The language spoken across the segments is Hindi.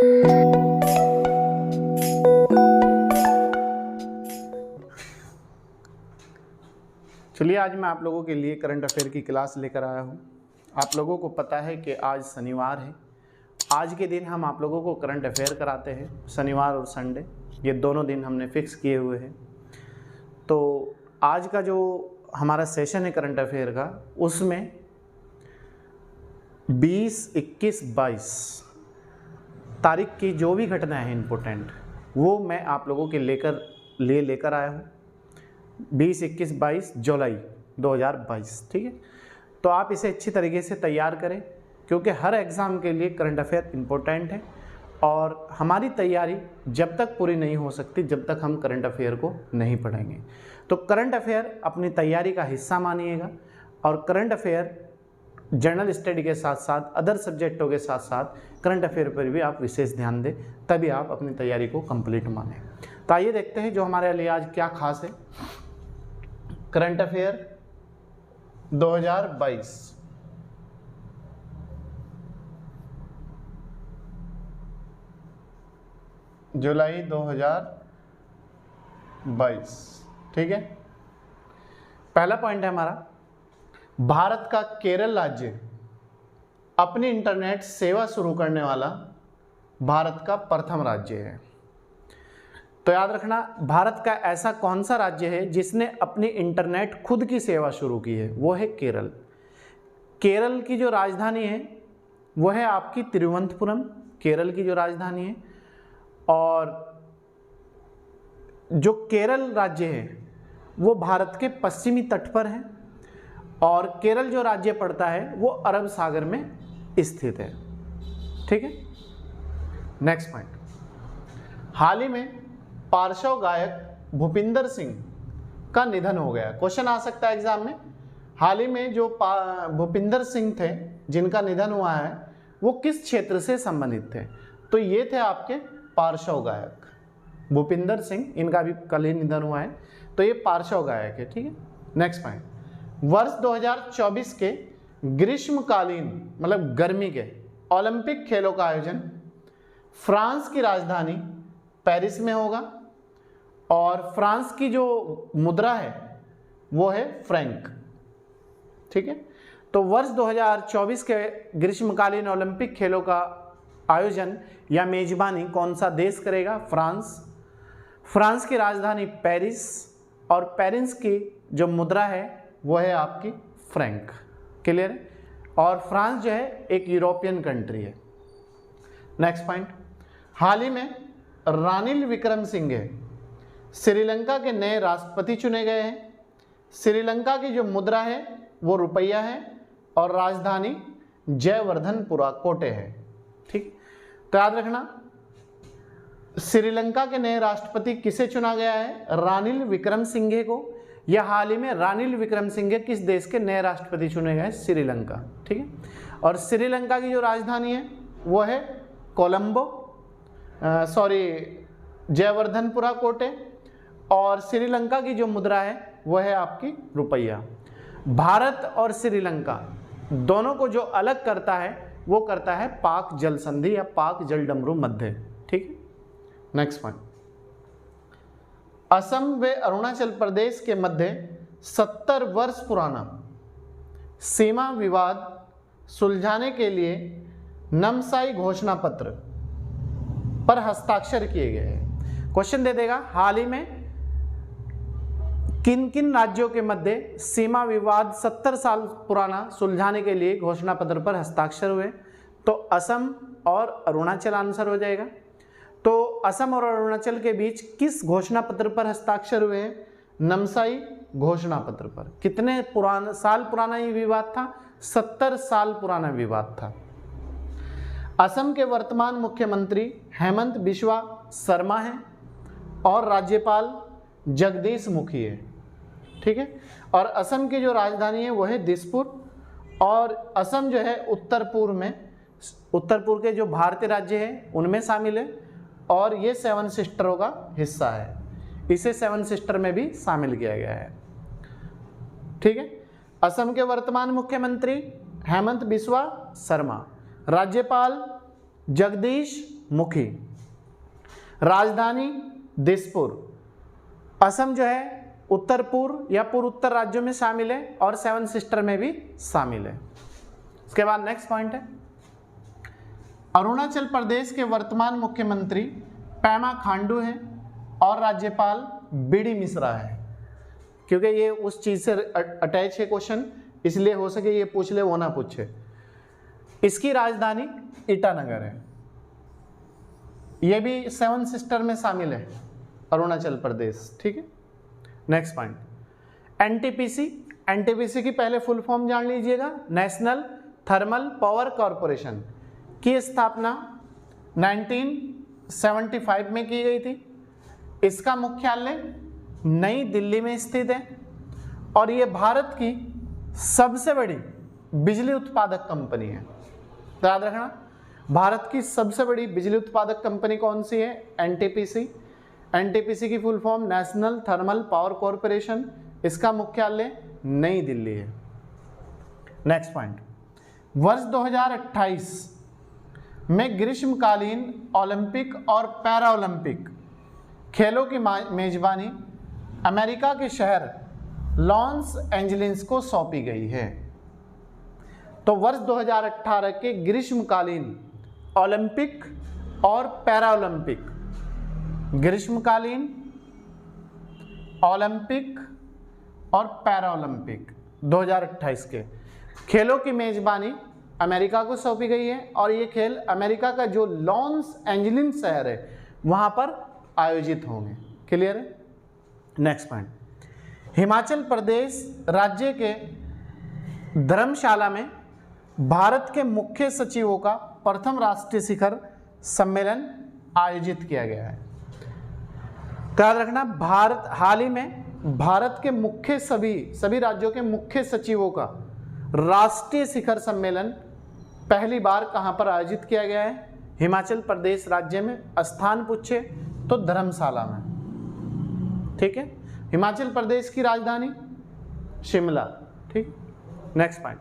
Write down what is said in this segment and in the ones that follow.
चलिए आज मैं आप लोगों के लिए करंट अफेयर की क्लास लेकर आया हूँ। आप लोगों को पता है कि आज शनिवार है। आज के दिन हम आप लोगों को करंट अफेयर कराते हैं, शनिवार और संडे, ये दोनों दिन हमने फिक्स किए हुए हैं। तो आज का जो हमारा सेशन है करंट अफेयर का, उसमें 20, 21, 22 तारीख की जो भी घटना है इम्पोर्टेंट, वो मैं आप लोगों के लेकर आया हूँ। 20, 21, 22 जुलाई 2022, ठीक है। तो आप इसे अच्छी तरीके से तैयार करें, क्योंकि हर एग्ज़ाम के लिए करंट अफेयर इम्पोर्टेंट है और हमारी तैयारी जब तक पूरी नहीं हो सकती जब तक हम करंट अफेयर को नहीं पढ़ेंगे। तो करंट अफेयर अपनी तैयारी का हिस्सा मानिएगा और करंट अफेयर जनरल स्टडी के साथ साथ अदर सब्जेक्टों के साथ साथ करंट अफेयर पर भी आप विशेष ध्यान दें, तभी आप अपनी तैयारी को कंप्लीट मानें। तो आइए देखते हैं जो हमारे लिए आज क्या खास है। करंट अफेयर 2022, जुलाई 2022, ठीक है। पहला पॉइंट है हमारा, भारत का केरल राज्य अपनी इंटरनेट सेवा शुरू करने वाला भारत का प्रथम राज्य है। तो याद रखना, भारत का ऐसा कौन सा राज्य है जिसने अपनी इंटरनेट खुद की सेवा शुरू की है, वो है केरल। केरल की जो राजधानी है वो है आपकी तिरुवनंतपुरम, केरल की जो राजधानी है। और जो केरल राज्य है वो भारत के पश्चिमी तट पर है और केरल जो राज्य पड़ता है वो अरब सागर में स्थित है, ठीक है। नेक्स्ट पॉइंट, हाल ही में पार्श्व गायक भूपिंदर सिंह का निधन हो गया। क्वेश्चन आ सकता है एग्जाम में, हाल ही में जो भूपिंदर सिंह थे जिनका निधन हुआ है वो किस क्षेत्र से संबंधित थे? तो ये थे आपके पार्श्व गायक भूपिंदर सिंह, इनका भी कल ही निधन हुआ है, तो ये पार्श्व गायक है, ठीक है। नेक्स्ट पॉइंट, वर्ष 2024 के ग्रीष्मकालीन मतलब गर्मी के ओलंपिक खेलों का आयोजन फ्रांस की राजधानी पेरिस में होगा और फ्रांस की जो मुद्रा है वो है फ्रैंक, ठीक है। तो वर्ष 2024 के ग्रीष्मकालीन ओलंपिक खेलों का आयोजन या मेजबानी कौन सा देश करेगा? फ्रांस। फ्रांस की राजधानी पेरिस और पेरिस की जो मुद्रा है वो है आपकी फ्रैंक, क्लियर है। और फ्रांस जो है एक यूरोपियन कंट्री है। नेक्स्ट पॉइंट, हाल ही में रानिल विक्रमसिंघे श्रीलंका के नए राष्ट्रपति चुने गए हैं। श्रीलंका की जो मुद्रा है वो रुपया है और राजधानी जयवर्धनपुरा कोटे है, ठीक। तो याद रखना, श्रीलंका के नए राष्ट्रपति किसे चुना गया है? रानिल विक्रमसिंघे को। यह हाल ही में रानिल विक्रमसिंघे किस देश के नए राष्ट्रपति चुने गए? श्रीलंका, ठीक है। और श्रीलंका की जो राजधानी है वो है जयवर्धनपुरा कोटे और श्रीलंका की जो मुद्रा है वो है आपकी रुपया। भारत और श्रीलंका दोनों को जो अलग करता है वो करता है पाक जल संधि या पाक जलडमरू मध्य, ठीक है। नेक्स्ट पॉइंट, असम व अरुणाचल प्रदेश के मध्य 70 वर्ष पुराना सीमा विवाद सुलझाने के लिए नामसाई घोषणा पत्र पर हस्ताक्षर किए गए हैं। क्वेश्चन दे देगा, हाल ही में किन किन राज्यों के मध्य सीमा विवाद 70 साल पुराना सुलझाने के लिए घोषणा पत्र पर हस्ताक्षर हुए? तो असम और अरुणाचल आंसर हो जाएगा। तो असम और अरुणाचल के बीच किस घोषणा पत्र पर हस्ताक्षर हुए हैं? नामसाई घोषणा पत्र पर। कितने साल पुराना ये विवाद था? 70 साल पुराना विवाद था। असम के वर्तमान मुख्यमंत्री हेमंत बिस्वा शर्मा हैं और राज्यपाल जगदीश मुखी है, ठीक है। और असम की जो राजधानी है वो है दिसपुर और असम जो है उत्तर पूर्व के जो भारतीय राज्य हैं उनमें शामिल है और ये 7 सिस्टरों का हिस्सा है। इसे 7 सिस्टर में भी शामिल किया गया है, ठीक है। असम के वर्तमान मुख्यमंत्री हेमंत बिस्वा शर्मा, राज्यपाल जगदीश मुखी। राजधानी दिसपुर। असम जो है उत्तर पूर्व या पूर्व उत्तर राज्यों में शामिल है और सेवन सिस्टर में भी शामिल है। उसके बाद नेक्स्ट पॉइंट है, अरुणाचल प्रदेश के वर्तमान मुख्यमंत्री पेमा खांडू हैं और राज्यपाल बीडी मिश्रा है। क्योंकि ये उस चीज से अटैच है क्वेश्चन, इसलिए हो सके ये पूछ ले वो ना पूछे। इसकी राजधानी ईटानगर है। ये भी सेवन सिस्टर में शामिल है अरुणाचल प्रदेश, ठीक है। Next point, NTPC. एनटीपीसी की पहले फुल फॉर्म जान लीजिएगा, नेशनल थर्मल पावर कॉरपोरेशन की स्थापना 1975 में की गई थी। इसका मुख्यालय नई दिल्ली में स्थित है और ये भारत की सबसे बड़ी बिजली उत्पादक कंपनी है। याद रखना, भारत की सबसे बड़ी बिजली उत्पादक कंपनी कौन सी है? एनटीपीसी। एनटीपीसी की full form national thermal power corporation. इसका मुख्यालय नई दिल्ली है। नेक्स्ट पॉइंट, वर्ष 2028 में ग्रीष्मकालीन ओलंपिक और पैरा ओलंपिक खेलों की मेजबानी अमेरिका के शहर लॉस एंजलिस को सौंपी गई है। तो वर्ष 2018 के ग्रीष्मकालीन ओलंपिक और पैरा ओलंपिक, ग्रीष्मकालीन ओलंपिक और पैरा ओलंपिक 2028 के खेलों की मेजबानी अमेरिका को सौंपी गई है और ये खेल अमेरिका का जो लॉस एंजलिस शहर है वहां पर आयोजित होंगे। क्लियर है? नेक्स्ट पॉइंट, हिमाचल प्रदेश राज्य के धर्मशाला में भारत के मुख्य सचिवों का प्रथम राष्ट्रीय शिखर सम्मेलन आयोजित किया गया है। याद रखना, भारत हाल ही में भारत के मुख्य सभी राज्यों के मुख्य सचिवों का राष्ट्रीय शिखर सम्मेलन पहली बार कहां पर आयोजित किया गया है? हिमाचल प्रदेश राज्य में। स्थान पूछे तो धर्मशाला में, ठीक है। हिमाचल प्रदेश की राजधानी शिमला, ठीक। नेक्स्ट पॉइंट,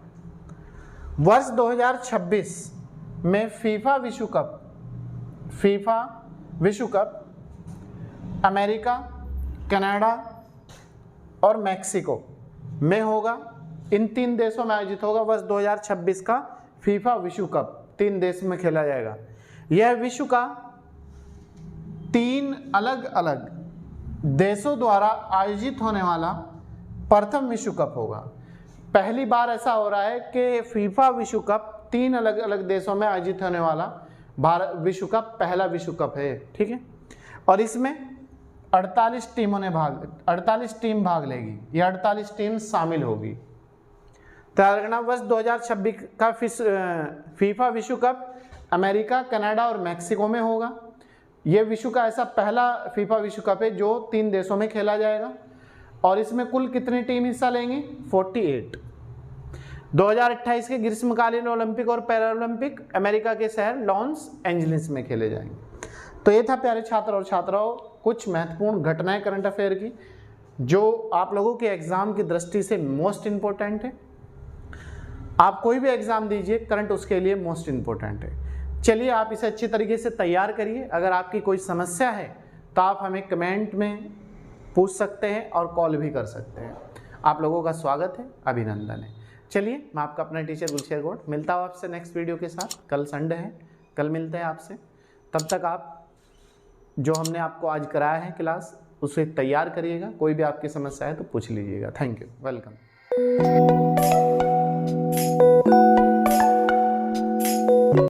वर्ष 2026 में फीफा विश्व कप अमेरिका, कनाडा और मैक्सिको में होगा। इन 3 देशों में आयोजित होगा। वर्ष 2026 का फीफा विश्व कप 3 देश में खेला जाएगा। यह विश्व का 3 अलग अलग देशों द्वारा आयोजित होने वाला प्रथम विश्व कप होगा। पहली बार ऐसा हो रहा है कि फीफा विश्व कप 3 अलग अलग देशों में आयोजित होने वाला भारत विश्व कप पहला विश्व कप है, ठीक है। और इसमें 48 टीम भाग लेगी। ये 48 टीम शामिल होगी। तैयार रखना, वर्ष 2026 का फीफा विश्व कप अमेरिका, कनाडा और मैक्सिको में होगा। यह विश्व का ऐसा पहला फीफा विश्व कप है जो 3 देशों में खेला जाएगा। और इसमें कुल कितनी टीम हिस्सा लेंगी? 48। 2028 के ग्रीष्मकालीन ओलंपिक और पैरा ओलंपिक अमेरिका के शहर लॉस एंजलिस में खेले जाएंगे। तो ये था प्यारे छात्र और छात्राओं कुछ महत्वपूर्ण घटनाएं करंट अफेयर की जो आप लोगों के एग्जाम की दृष्टि से मोस्ट इंपॉर्टेंट है। आप कोई भी एग्जाम दीजिए, करंट उसके लिए मोस्ट इंपॉर्टेंट है। चलिए आप इसे अच्छी तरीके से तैयार करिए। अगर आपकी कोई समस्या है तो आप हमें कमेंट में पूछ सकते हैं और कॉल भी कर सकते हैं। आप लोगों का स्वागत है, अभिनंदन है। चलिए मैं आपका अपना टीचर गुलशेर गौड़ मिलता हूँ आपसे नेक्स्ट वीडियो के साथ। कल संडे है, कल मिलते हैं आपसे। तब तक आप जो हमने आपको आज कराया है क्लास उसे तैयार करिएगा। कोई भी आपकी समस्या है तो पूछ लीजिएगा। Thank you, welcome.